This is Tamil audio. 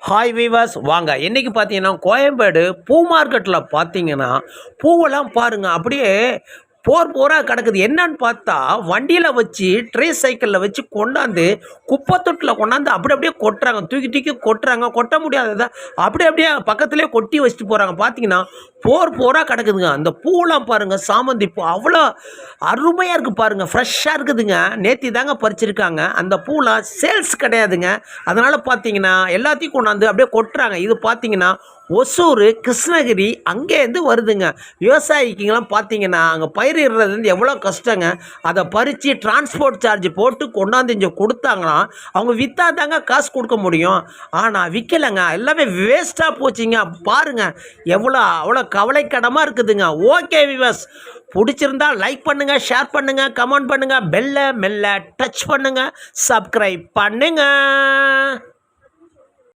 ஹாய் வீவர்ஸ் வாங்க இன்றைக்கி பார்த்தீங்கன்னா கோயம்பேடு பூ மார்க்கெட்டில் பார்த்தீங்கன்னா பூவெல்லாம் பாருங்கள் அப்படியே போராக கிடக்குது. என்னன்னு பார்த்தா வண்டியில் வச்சு ட்ரே சைக்கிளில் வச்சு கொண்டாந்து குப்பை தொட்டில் கொண்டாந்து அப்படியே கொட்டுறாங்க. தூக்கி தூக்கி கொட்டுறாங்க. கொட்ட முடியாததை அப்படியே பக்கத்துலேயே கொட்டி வச்சுட்டு போகிறாங்க. பார்த்தீங்கன்னா போராக கிடக்குதுங்க. அந்த பூவெல்லாம் பாருங்கள், சாமந்தி பூ அவ்வளோ அருமையாக இருக்குது பாருங்கள், ஃப்ரெஷ்ஷாக இருக்குதுங்க. நேற்று தாங்க பறிச்சிருக்காங்க. அந்த பூலாம் சேல்ஸ் கிடையாதுங்க. அதனால் பார்த்தீங்கன்னா எல்லாத்தையும் கொண்டாந்து அப்படியே கொட்டுறாங்க. இது பார்த்தீங்கன்னா ஒசூர், கிருஷ்ணகிரி அங்கேருந்து வருதுங்க. விவசாயிக்கெல்லாம் பார்த்தீங்கன்னா அங்கே பயிரிடுறது வந்து எவ்வளோ கஷ்டங்க. அதை பறித்து டிரான்ஸ்போர்ட் சார்ஜ் போட்டு கொண்டாந்து இங்கே கொடுத்தாங்கன்னா அவங்க விற்றா தாங்க காசு கொடுக்க முடியும். ஆனால் விற்கலைங்க, எல்லாமே வேஸ்ட்டாக போச்சுங்க. பாருங்கள் அவ்வளோ கவலைக்கிடமாக இருக்குதுங்க. ஓகே விவஸ், பிடிச்சிருந்தா லைக் பண்ணுங்கள், ஷேர் பண்ணுங்கள், கமெண்ட் பண்ணுங்கள், பெல்லை மெல்ல டச் பண்ணுங்கள், சப்ஸ்கிரைப் பண்ணுங்கள்.